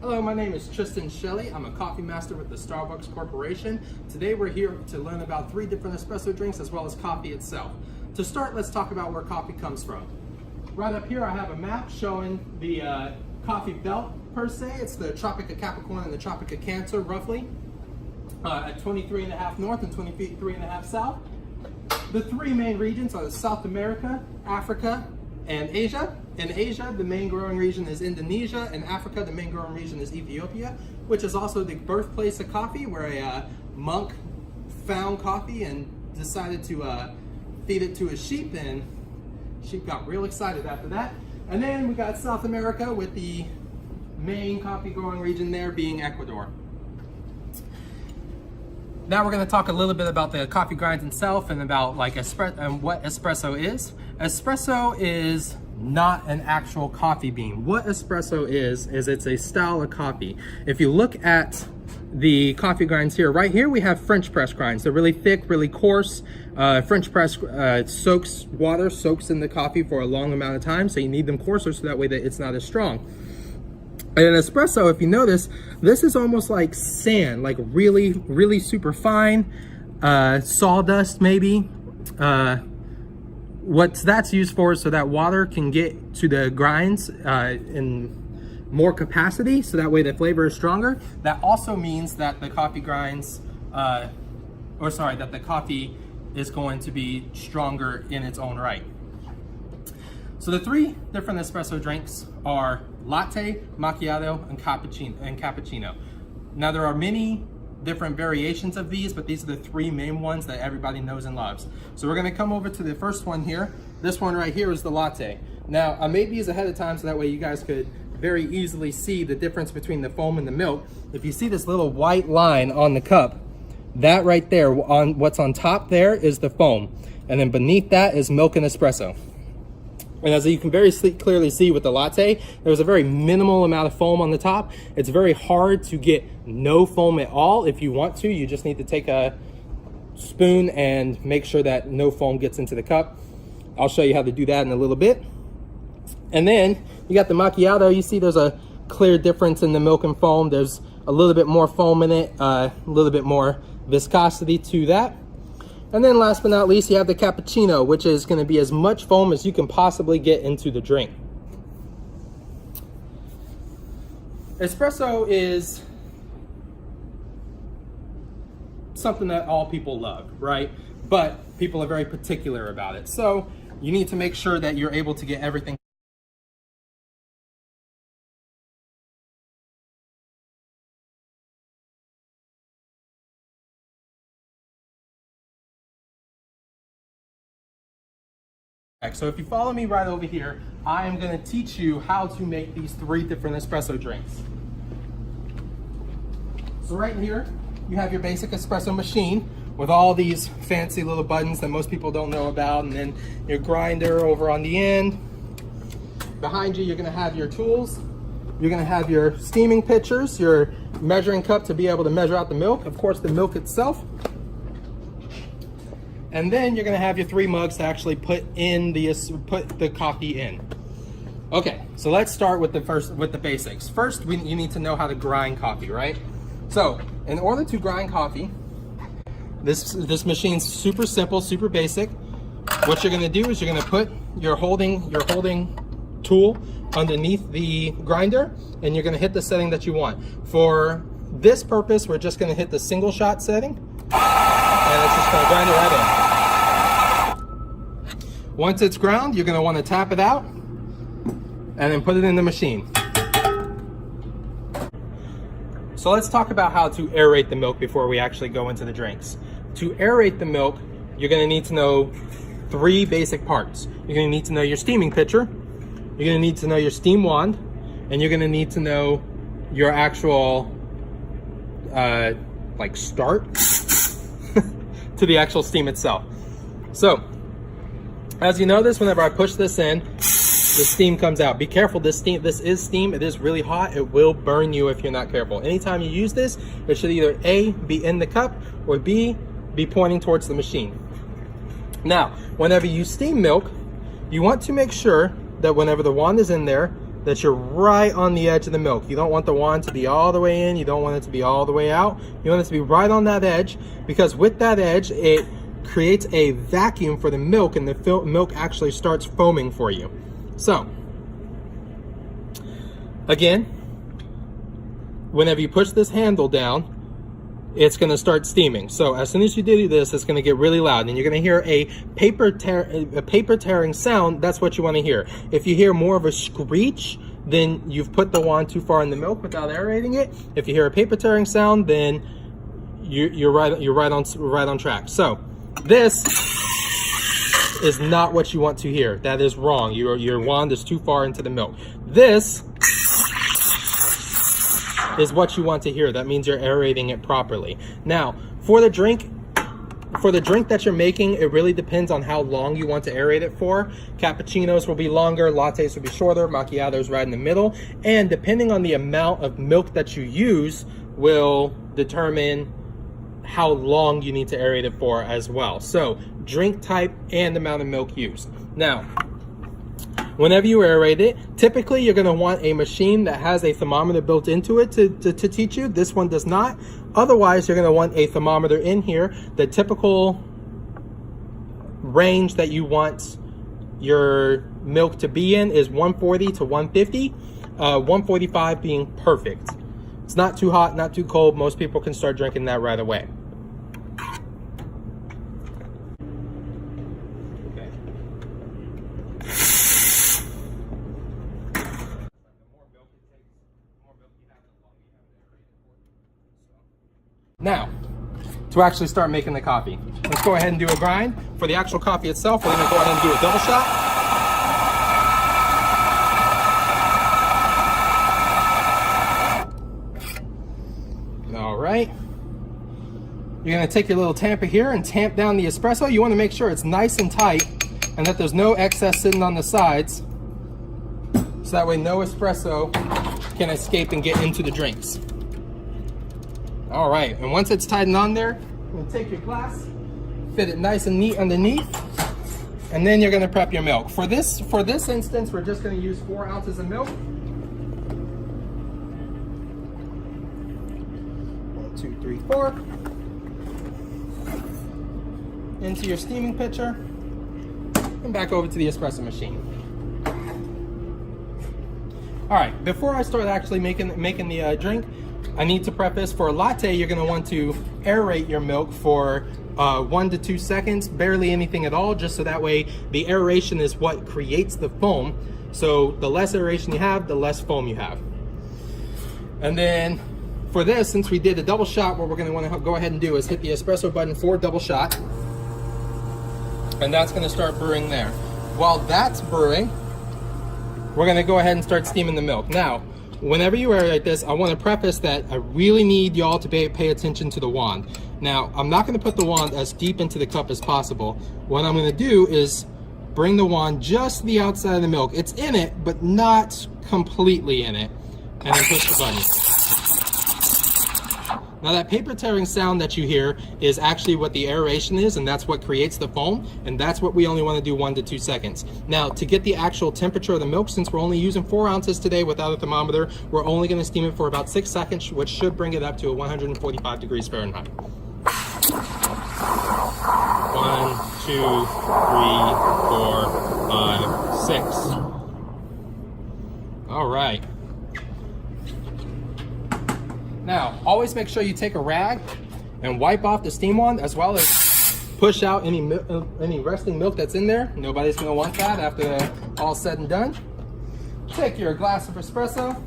Hello, my name is Tristan Shelley. I'm a coffee master with the Starbucks Corporation. Today we're here to learn about 3 different espresso drinks as well as coffee itself. To start, let's talk about where coffee comes from. Right up here I have a map showing the coffee belt per se. It's the Tropic of Capricorn and the Tropic of Cancer roughly at 23.5 north and 23.5 south. The 3 main regions are South America, Africa, and Asia. In Asia, the main growing region is Indonesia. In Africa, the main growing region is Ethiopia, which is also the birthplace of coffee, where a monk found coffee and decided to feed it to his sheep, and sheep got real excited after that. And then we got South America, with the main coffee growing region there being Ecuador. Now we're going to talk a little bit about the coffee grind itself and about like what espresso is. Espresso is not an actual coffee bean. What espresso is it's a style of coffee. If you look at the coffee grinds here, right here we have French press grinds. They're really thick, really coarse. French press soaks in the coffee for a long amount of time, so you need them coarser so that way that it's not as strong. And an espresso, if you notice, this is almost like sand, like really, really super fine, sawdust maybe. What that's used for is so that water can get to the grinds in more capacity, so that way the flavor is stronger. That also means that the coffee grinds, that the coffee is going to be stronger in its own right. So the 3 different espresso drinks are latte, macchiato, and cappuccino. Now there are many different variations of these, but these are the 3 main ones that everybody knows and loves. So we're gonna come over to the first one here. This one right here is the latte. Now I made these ahead of time so that way you guys could very easily see the difference between the foam and the milk. If you see this little white line on the cup, that right there, on what's on top there is the foam. And then beneath that is milk and espresso. And as you can very clearly see with the latte, there's a very minimal amount of foam on the top. It's very hard to get no foam at all. If you want to, you just need to take a spoon and make sure that no foam gets into the cup. I'll show you how to do that in a little bit. And then you got the macchiato. You see there's a clear difference in the milk and foam. There's a little bit more foam in it, a little bit more viscosity to that. And then last but not least, you have the cappuccino, which is going to be as much foam as you can possibly get into the drink. Espresso is something that all people love, right? But people are very particular about it. So you need to make sure that you're able to get everything. So if you follow me right over here, I am going to teach you how to make these 3 different espresso drinks. So right here, you have your basic espresso machine with all these fancy little buttons that most people don't know about, and then your grinder over on the end. Behind you, you're going to have your tools. You're going to have your steaming pitchers, your measuring cup to be able to measure out the milk, of course the milk itself. And then you're gonna have your 3 mugs to actually put the coffee in. Okay, so let's start with the basics. First, you need to know how to grind coffee, right? So, in order to grind coffee, this machine's super simple, super basic. What you're gonna do is you're gonna put your holding tool underneath the grinder, and you're gonna hit the setting that you want. For this purpose, we're just gonna hit the single shot setting, and it's just gonna grind it right in. Once it's ground, you're going to want to tap it out and then put it in the machine. So let's talk about how to aerate the milk before we actually go into the drinks. To aerate the milk, you're going to need to know 3 basic parts. You're going to need to know your steaming pitcher, you're going to need to know your steam wand, and you're going to need to know your actual start to the actual steam itself. So as you notice, whenever I push this in, the steam comes out. Be careful, this is steam. It is really hot. It will burn you if you're not careful. Anytime you use this, it should either A, be in the cup, or B, be pointing towards the machine. Now, whenever you steam milk, you want to make sure that whenever the wand is in there, that you're right on the edge of the milk. You don't want the wand to be all the way in, you don't want it to be all the way out. You want it to be right on that edge, because with that edge, it creates a vacuum for the milk, and the milk actually starts foaming for you. So, again, whenever you push this handle down, it's going to start steaming. So as soon as you do this, it's going to get really loud, and you're going to hear a paper tearing sound. That's what you want to hear. If you hear more of a screech, then you've put the wand too far in the milk without aerating it. If you hear a paper tearing sound, then you're right on track. So this is not what you want to hear. That is wrong. Your wand is too far into the milk. This is what you want to hear. That means you're aerating it properly. Now, for the drink that you're making, it really depends on how long you want to aerate it for. Cappuccinos will be longer, lattes will be shorter, macchiatos right in the middle, and depending on the amount of milk that you use will determine how long you need to aerate it for as well. So, drink type and amount of milk used. Now, whenever you aerate it, typically you're going to want a machine that has a thermometer built into it to teach you. This one does not. Otherwise, you're going to want a thermometer in here. The typical range that you want your milk to be in is 140 to 150, 145 being perfect. It's not too hot, not too cold. Most people can start drinking that right away. Now, to actually start making the coffee, let's go ahead and do a grind. For the actual coffee itself, we're going to go ahead and do a double shot. All right. You're going to take your little tamper here and tamp down the espresso. You want to make sure it's nice and tight and that there's no excess sitting on the sides, so that way no espresso can escape and get into the drinks. All right, and once it's tightened on there, you're gonna take your glass, fit it nice and neat underneath, and then you're gonna prep your milk. For this instance, we're just gonna use 4 ounces of milk. 1, 2, 3, 4. Into your steaming pitcher, and back over to the espresso machine. All right, before I start actually making the drink, I need to preface, for a latte, you're going to want to aerate your milk for 1 to 2 seconds, barely anything at all, just so that way the aeration is what creates the foam. So the less aeration you have, the less foam you have. And then for this, since we did a double shot, what we're going to want to go ahead and do is hit the espresso button for double shot. And that's going to start brewing there. While that's brewing, we're going to go ahead and start steaming the milk. Now, whenever you aerate this, I want to preface that I really need y'all to pay attention to the wand. Now, I'm not going to put the wand as deep into the cup as possible. What I'm going to do is bring the wand just to the outside of the milk. It's in it, but not completely in it. And then push the button. Now that paper tearing sound that you hear is actually what the aeration is, and that's what creates the foam, and that's what we only want to do 1 to 2 seconds. Now, to get the actual temperature of the milk, since we're only using 4 ounces today without a thermometer, we're only going to steam it for about 6 seconds, which should bring it up to 145 degrees Fahrenheit. 1, 2, 3, 4, 5, 6. All right. Now, always make sure you take a rag and wipe off the steam wand, as well as push out any resting milk that's in there. Nobody's going to want that after all said and done. Take your glass of espresso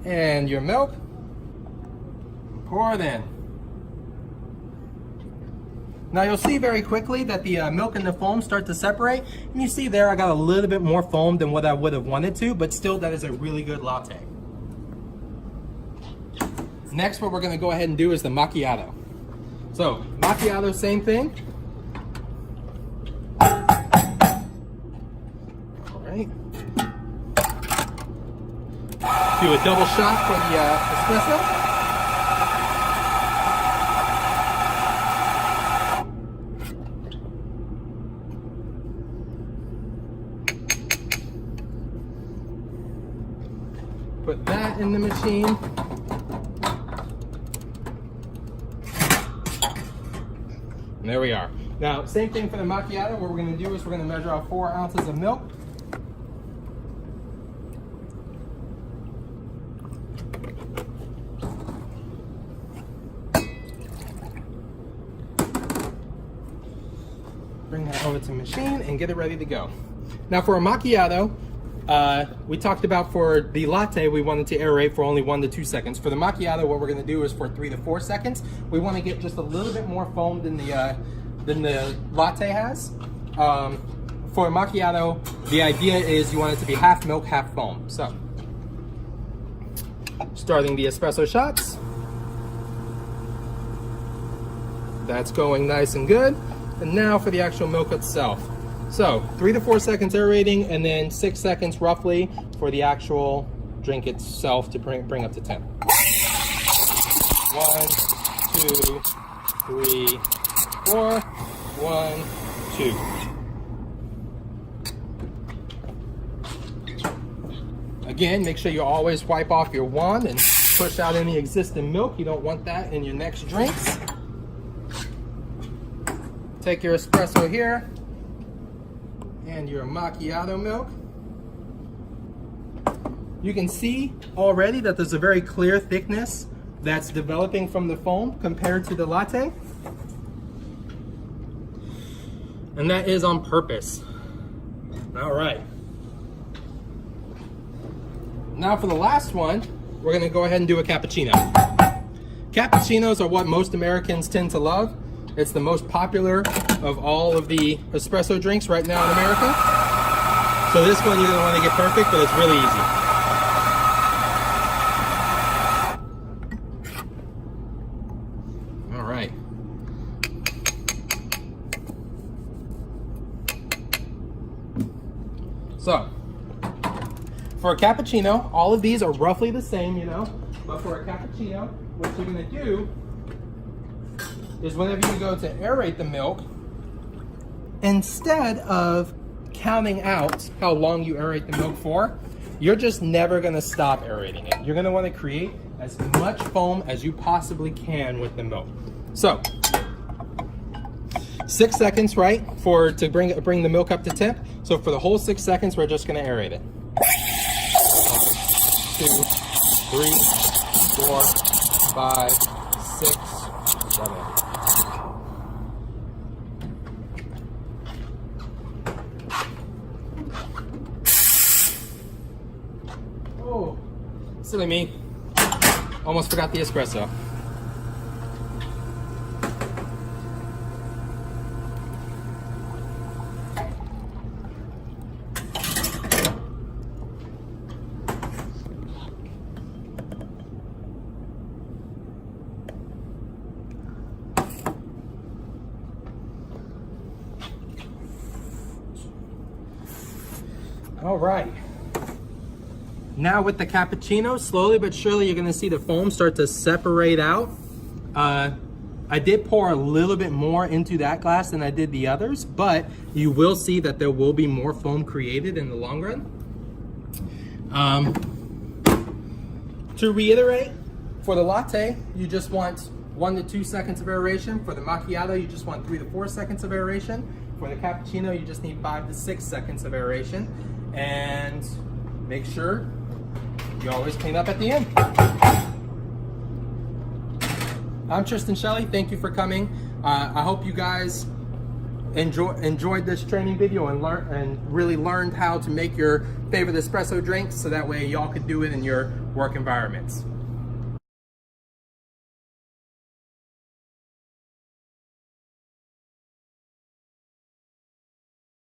and your milk, pour it in. Now you'll see very quickly that the milk and the foam start to separate, and you see there I got a little bit more foam than what I would have wanted to, but still that is a really good latte. Next, what we're going to go ahead and do is the macchiato. So macchiato, same thing. All right. Do a double shot for the espresso. Put that in the machine. And there we are. Now, same thing for the macchiato. What we're going to do is we're going to measure out 4 ounces of milk. Bring that over to the machine and get it ready to go. Now for a macchiato, we talked about for the latte, we wanted to aerate for only 1 to 2 seconds. For the macchiato, what we're going to do is for 3 to 4 seconds. We want to get just a little bit more foam than the latte has. For a macchiato, the idea is you want it to be half milk, half foam. So, starting the espresso shots. That's going nice and good. And now for the actual milk itself. So 3 to 4 seconds aerating, and then 6 seconds roughly for the actual drink itself to bring up to 10. 1, 2, 3, 4. 1, 2. Again, make sure you always wipe off your wand and push out any existing milk. You don't want that in your next drinks. Take your espresso here and your macchiato milk. You can see already that there's a very clear thickness that's developing from the foam compared to the latte. And that is on purpose. All right. Now for the last one, we're gonna go ahead and do a cappuccino. Cappuccinos are what most Americans tend to love. It's the most popular of all of the espresso drinks right now in America. So this one you're gonna wanna get perfect, but it's really easy. All right. So, for a cappuccino, all of these are roughly the same, you know, but for a cappuccino, what you're gonna do is whenever you go to aerate the milk, instead of counting out how long you aerate the milk for, you're just never gonna stop aerating it. You're gonna wanna create as much foam as you possibly can with the milk. So, 6 seconds, right, to bring the milk up to temp. So for the whole 6 seconds, we're just gonna aerate it. 1, 2, 3, 4, 5, 6, 7. Oh, silly me. Almost forgot the espresso. All right. Now with the cappuccino, slowly but surely you're gonna see the foam start to separate out. I did pour a little bit more into that glass than I did the others, but you will see that there will be more foam created in the long run. To reiterate, for the latte, you just want 1 to 2 seconds of aeration. For the macchiato, you just want 3 to 4 seconds of aeration. For the cappuccino, you just need 5 to 6 seconds of aeration. And make sure you always clean up at the end. I'm Tristan Shelley. Thank you for coming. I hope you guys enjoyed this training video and really learned how to make your favorite espresso drinks, so that way y'all could do it in your work environments.